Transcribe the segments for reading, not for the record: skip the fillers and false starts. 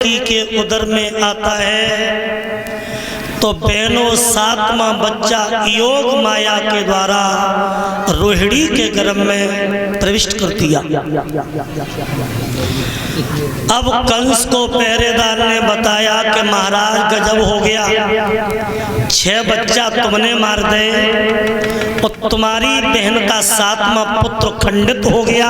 के उदर में आता है तो बहनों सातवां बच्चा योग माया के द्वारा रोहिणी के गर्भ में प्रविष्ट कर दिया। अब कंस को पहरेदार ने बताया कि महाराज गजब हो गया, 6 बच्चा तुमने मार दे और तुम्हारी बहन का 7वां पुत्र खंडित हो गया।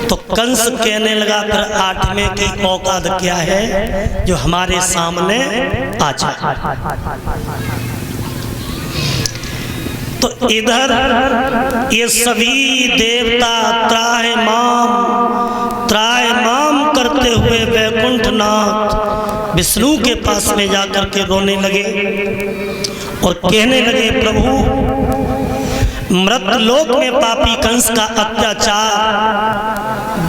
तो कंस कहने लगा फिर 8वें की औकात क्या है जो हमारे सामने आ जाए। तो इधर ये सभी देवता त्रायमाम करते हुए वैकुंठनाथ विष्णु के पास में जाकर के रोने लगे और कहने लगे, प्रभु मृतलोक में पापी कंस का अत्याचार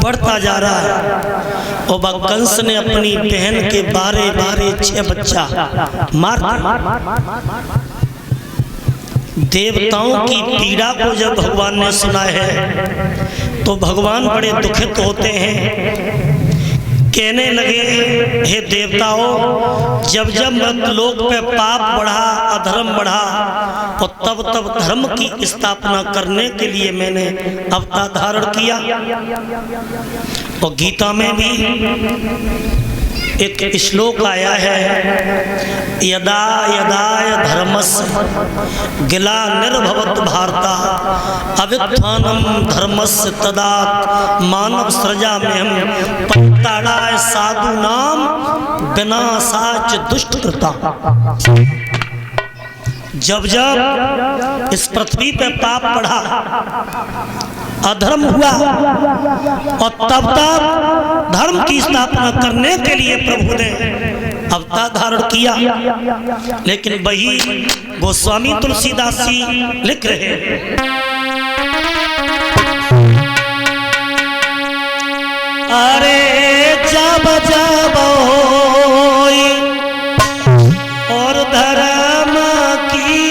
बढ़ता जा रहा है और कंस ने अपनी बहन के 12 6 बच्चा मार दिया। देवताओं की पीड़ा को जब भगवान ने सुना है तो भगवान बड़े दुखित होते हैं। कहने लगे, हे देवताओं, जब जब मृतलोक पे पाप बढ़ा, अधर्म बढ़ा और तब धर्म की स्थापना करने के लिए मैंने अवतार धारण किया। और गीता में भी एक श्लोक आया है, यदा यदा धर्मस्य ग्लानिर्भवत् भारता अव्युत्थानं धर्मस्य तदा मानव सृजाम्यहं परित्राणाय साधूनां विनाशाय दुष्कृता। जब जब इस पृथ्वी पे पाप बढ़ा, अधर्म हुआ और तब धर्म की स्थापना करने के लिए प्रभु ने अवतार धारण किया। लेकिन वही गोस्वामी तुलसीदास जी लिख रहे हैं, अरे जब जब और धर्म की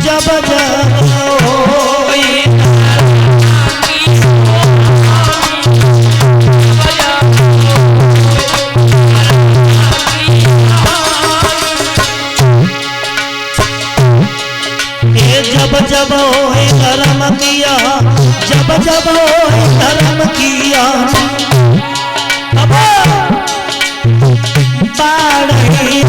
जब जब जब होए धर्म किया, जब जब होए धर्म किया, अब बाढ़ी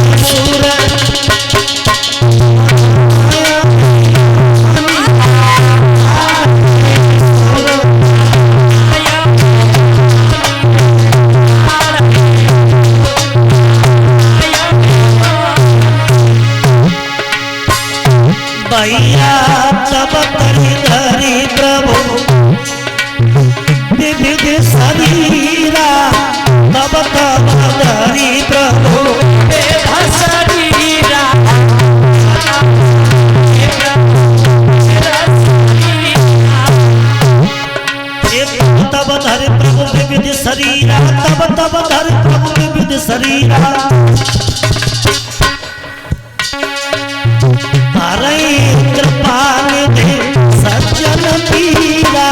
भैया तब करी धरी प्रभु विविध शरीरा, तब तब धरी प्रभु शरीरा, तब धर प्रभु विविध शरीरा, तब धर प्रभु विविध शरीरा। कृपाल दे सज्जन पीरा,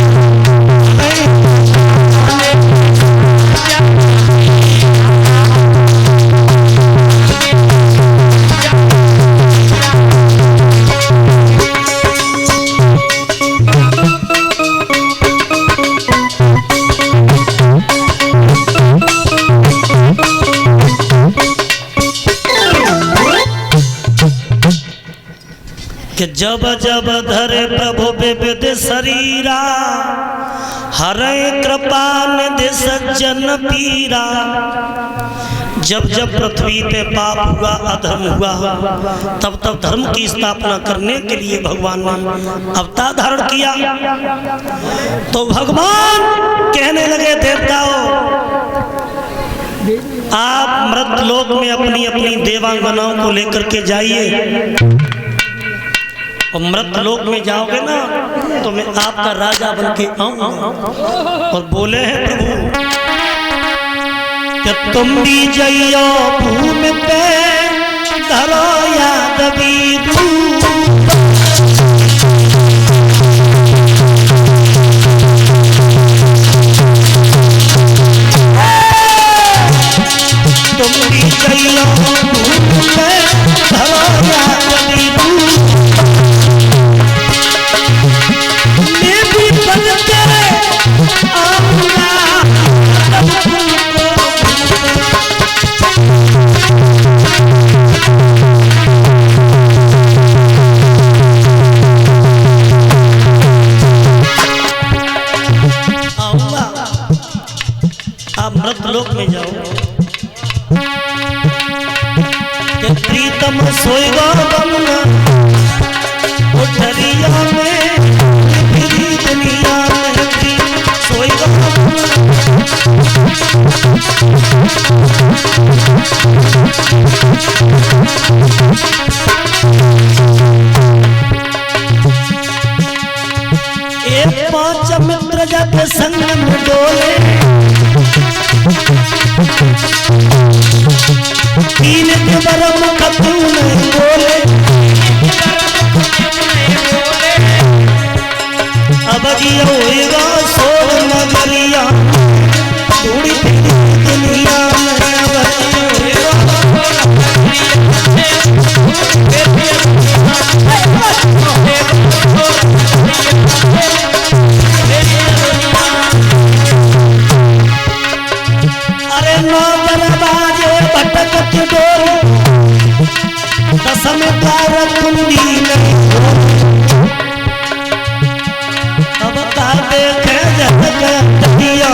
कि जब जब धरे प्रभु विविध शरीरा, हरे कृपा निधि सज्जन पीरा। जब जब पृथ्वी पे पाप हुआ, अधर्म हुआ, तब तब धर्म की स्थापना करने के लिए भगवान ने अवतार धारण किया। तो भगवान कहने लगे, देवताओं, आप मृतलोक में अपनी अपनी देवांगनाओं को लेकर के जाइए और मृतलोक में जाओगे ना तो मैं आपका राजा बन के आऊंगा। और बोले हैं प्रभु कि तुम भी जइयो भूमि पे धरो यादवी रूप, आप मृत लोक में जाओ, कि प्रीतम सोएगा बमुना कोठरिया में, फिरी दुनिया में प्रीतम सोएगा एक पांच मित्र जाके संग में डोले, तीन के बरम कतू नहीं बोले, अब जिया होएगा सोर नगरिया, थोड़ी फिरी दुनिया में अरे नौ दरवाजे भटकत डोर, दसम द्वार कुंडी नहीं अब का देखे जगत दिया,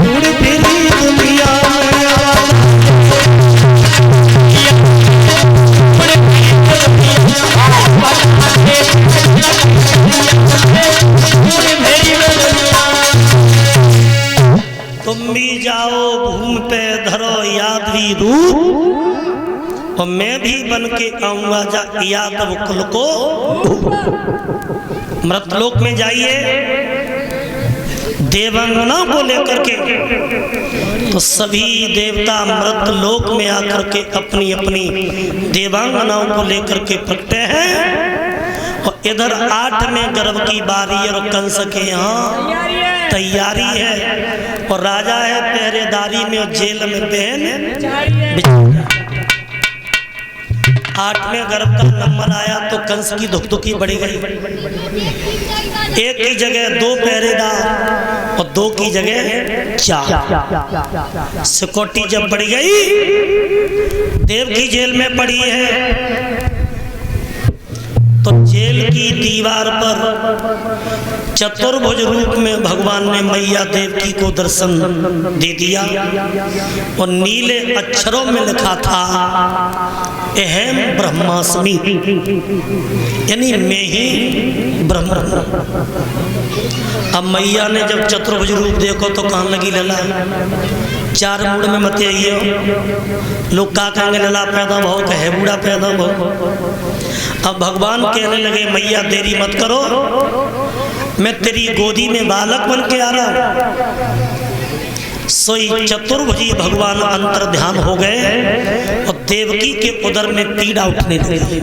उड़ फिरी दुनिया तुम भी जाओ भूमि पे धरो यादवी रूप, और मैं भी बन के आऊंगा यादव कुल को। मृतलोक में जाइए, देवांगना को लेकर के, तो सभी देवता मृतलोक में आकर के अपनी अपनी देवांगनाओं को लेकर के प्रकटे हैं। और इधर 8वें गर्भ की बारी और कंस के यहाँ तैयारी है, और राजा है पहरेदारी में और जेल में बहन। 8वें गर्भ का नंबर आया तो कंस की धुकधुकी बढ़ गई। एक की जगह 2 पहरेदार और 2 की जगह 4। सिक्योरिटी जब बढ़ गई, देव की जेल में पड़ी है, तो जेल की दीवार पर चतुर्भुज रूप में भगवान ने मैया देवकी को दर्शन दे दिया, और नीले अक्षरों में लिखा था अहम ब्रह्मास्मि, यानी मैं ही ब्रह्म। अब मैया ने जब चतुर्भुज रूप देखो तो कहने लगी लला 4 मूड में मत आइयो, लोग का कहेंगे लला पैदा भाव कहे बूढ़ा पैदा भाव। अब भगवान कहने लगे मैया देरी मत करो, मैं तेरी गोदी में बालक बन के आ रहा हूं। सोई चतुर्भुजी भगवान अंतर ध्यान हो गए, और देवकी के उदर में पीड़ा उठने लगी,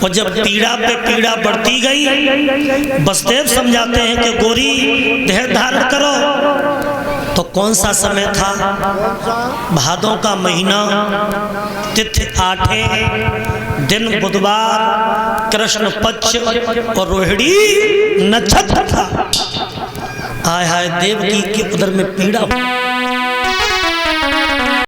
और जब पीड़ा पे पीड़ा बढ़ती गई, वसुदेव समझाते हैं कि गोरी देह धारण करो। तो कौन सा समय था? भादों का महीना, तिथि 8 दिन बुधवार, कृष्ण पक्ष और रोहिणी नक्षत्र था। हाय हाय देवकी के उदर में पीड़ा